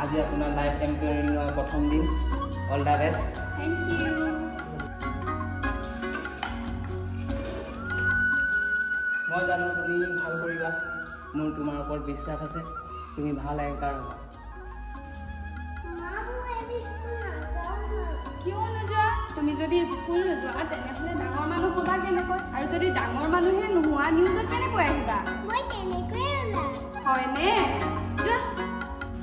আজি আপোনাৰ লাইভ এম্পেয়াৰিঙৰ প্ৰথম দিন all the best thank you মই জানো তুমি ভাল কৰিবা মোৰ তোমাৰ ওপৰত বিশ্বাস আছে তুমি ভাল এংকাৰ হ'বা কিয় নোযোৱা তুমি যদি স্কুল নোযোৱা তেনেহ'লে ডাঙৰ মানুহ হ'বা কেনেকৈ আৰু যদি ডাঙৰ মানুহে নোহোৱা নিউজত কেনেকৈ আহিবা মই তেনেকৈ ওলাম হয়নে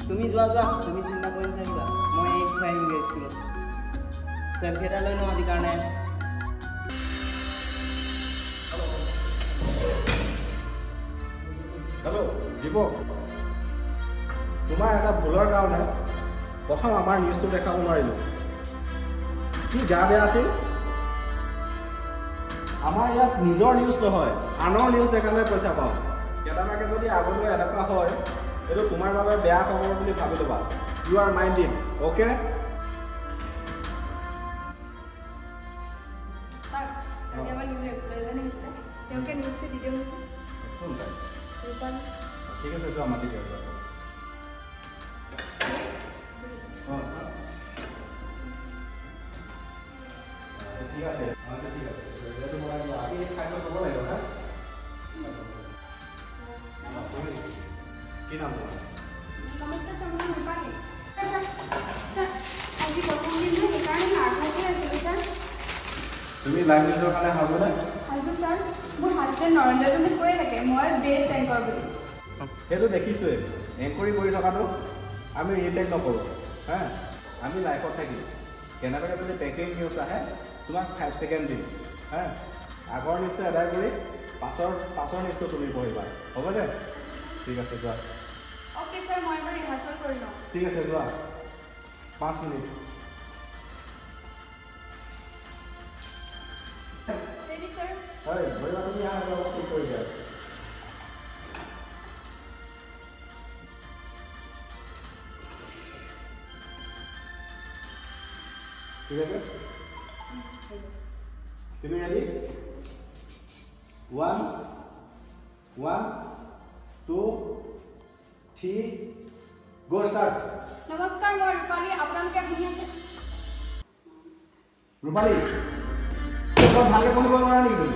তুমি যোৱা তুমি চিন্তা কৰি নাথাকিবা মই এই খুৱাইমগৈ স্কুলত চেল্ফি এটা লৈ লওঁ আজিৰ কাৰণে হেল্ল' দীপক তোমাৰ এটা ভুলৰ কাৰণে প্ৰথম আমাৰ নিউজটো দেখাব নোৱাৰিলোঁ কি গা বেয়া আছিল আমাৰ ইয়াত নিজৰ নিউজ নহয় আনৰ নিউজ দেখালে পইচা পাওঁ কেনেবাকৈ যদি আগলৈ এনেকুৱা হয় এইটো তোমাৰ বাবে বেয়া খবৰ বুলি ভাবি ল'বা ইউ আৰ মাইণ্ডেড অ'কে ঠিক আছে যোৱা মাতি দিয়ক ঠিক আছে আমি খাই ল'ব লাগিব না কি নাম তুমি লাইভ নিউজৰ কাৰণে সাজুনে ছাৰ মোৰ হাজবেণ্ড নৰেন্দ্ৰ মোক কৈয়ে থাকে মই বেষ্ট এংকৰ বুলি সেইটো দেখিছোঁৱে এংকৰি কৰি থকাটো আমি ৰিটেক নকৰোঁ হা আমি লাইফত থাকিম কেনেবাকৈ যদি ব্ৰেকিং নিউজ আহে তোমাক 5 ছেকেণ্ড দিম হা আগৰ নিউজটো এদায় কৰি পাছৰ নিউজটো তুমি পঢ়িবা হ'ব দে ঠিক আছে যোৱা অ'কে ছাৰ মই এবাৰ ৰিহাৰ্চেল কৰি লওঁ ঠিক আছে যোৱা 5 মিনিট ৰেডি ছাৰ হয় ভৰিবা তুমি আহাৰ লগত ঠিক কৰি দিয়া ঠিক আছে তুমি ৰেডি 1 1 2 3 গো ষ্টাৰ্ট নমস্কাৰ মই ৰূপালী আপোনালোকে শুনি আছে ৰূপালী তই ভালকৈ পঢ়িব নোৱাৰা নেকি তুমি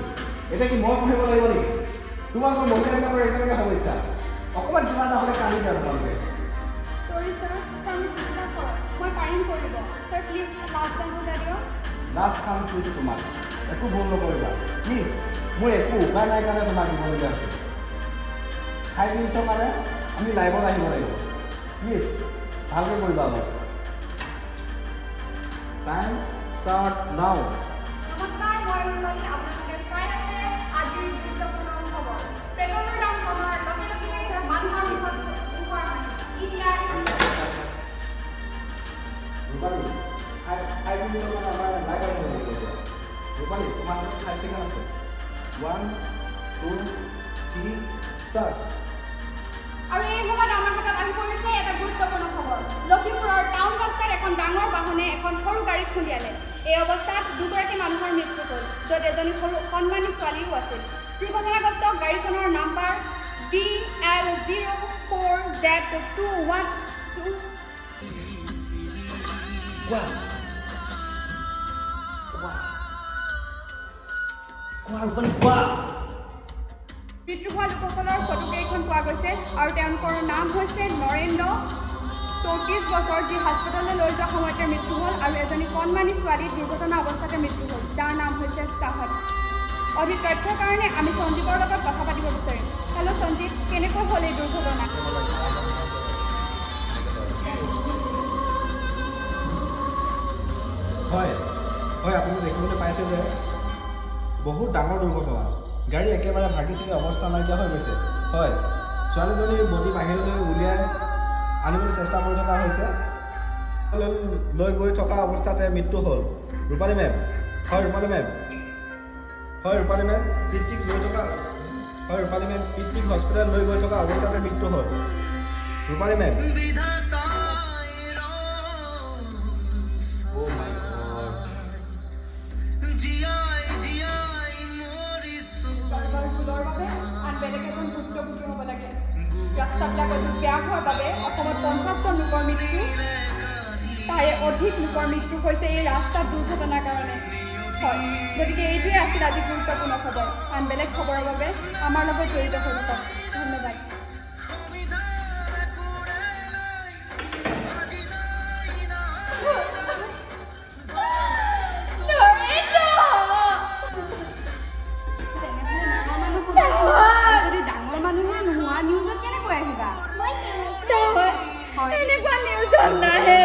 এতিয়া কি মই পঢ়িব লাগিব নেকি তোমালোকৰ মহিলাবিলাকৰ একেলগে সমস্যা অকণমান কিবা এটা হ'লে কান্দি দিয়া তোমালোকে সৰি ছাৰ ছাৰ মোক বিশ্বাস কৰক মই পাৰিম কৰিব ছাৰ প্লিজ লাষ্ট টাইম বুজাই দিয়ক লাষ্ট চান্স দিছোঁ তোমাক একো ভুল নকৰিবা প্লিজ মোৰ একো উপায় নাই কাৰণে তোমাক দিবলগীয়া আছে 5 মিনিটৰ কাৰণে আমি লাইভত আহিব লাগিব প্লিজ ভালকৈ কৰিবা অলপ টাইম ষ্টাৰ্ট নাও নমস্কাৰ মই ৰূপালী আপোনালোকে চাই আছে আজিৰ গুৰুত্বপূৰ্ণ খবৰ পেট্ৰলৰ দাম কমাৰ লগে লগে মানুহৰ মুখত উঠোৱাৰ ইণ্ডিয়াৰ ৰূপালী 5 মিনিটৰ কাৰণে আমাৰ লাইভ আহিব লাগিব এতিয়া ৰূপালী তোমাৰ 5 ছেকেণ্ড আছে 1 2 3 ষ্টাৰ্ট আৰু এই সময়ত আমাৰ হাতত আহি পৰিছে এটা গুৰুত্বপূৰ্ণ খবৰ লখিমপুৰৰ টাউন ৰাস্তাত এখন ডাঙৰ বাহনে এখন সৰু গাড়ী খুন্দিয়ালে এই অৱস্থাত দুগৰাকী মানুহৰ মৃত্যু হ'ল য'ত এজনী সৰু কণমানি ছোৱালীও আছিল দুৰ্ঘটনাগ্ৰস্ত গাড়ীখনৰ নাম্বাৰ DL04Z212 মৃত্যু হোৱা লোকসকলৰ ফটোকেইখন পোৱা গৈছে আৰু তেওঁলোকৰ নাম হৈছে নৰেন্দ্ৰ 34 বছৰ যি হস্পিটেললৈ লৈ যোৱা সময়তে মৃত্যু হ'ল আৰু এজনী কণমানি ছোৱালী দুৰ্ঘটনা অৱস্থাতে মৃত্যু হ'ল যাৰ নাম হৈছে চাহাদ অধিক তথ্যৰ কাৰণে আমি সঞ্জীৱৰ লগত কথা পাতিব বিচাৰিম হেল্ল' সঞ্জীৱ কেনেকৈ হ'ল এই দুৰ্ঘটনা হয় হয় আপুনি দেখিবলৈ পাইছে যে বহুত ডাঙৰ দুৰ্ঘটনা গাড়ী একেবাৰে ভাগি চিগি অৱস্থা নাইকিয়া হৈ গৈছে হয় ছোৱালীজনীৰ বডি বাহিৰলৈ উলিয়াই আনিবলৈ চেষ্টা কৰি থকা হৈছে লৈ গৈ থকা অৱস্থাতে মৃত্যু হ'ল ৰূপালী মেম হয় ৰূপালী মেম পিতৃক লৈ থকা হয় ৰূপালী মেম পিতৃক হস্পিটেল লৈ গৈ থকা অৱস্থাতে মৃত্যু হ'ল ৰূপালী মেম বেলেগ এজন ভুক্তভোগী হ'ব লাগে ৰাস্তাবিলাক অধিক বেয়া হোৱাৰ বাবে অসমত 50জন লোকৰ মৃত্যু, তাৰে অধিক লোকৰ মৃত্যু হৈছে এই ৰাস্তাৰ দুৰ্ঘটনাৰ কাৰণে। হয়, গতিকে এইটোৱে আছিল আজি গুৰুত্বপূৰ্ণ খবৰ। আন বেলেগ খবৰৰ বাবে আমাৰ লগত জড়িত হৈ থাকক। ধন্যবাদ। যদি ডাঙৰ মানুহে নোহোৱা নিউজত কেনেকৈ আহিবা? এনেকুৱা নিউজত নাহে।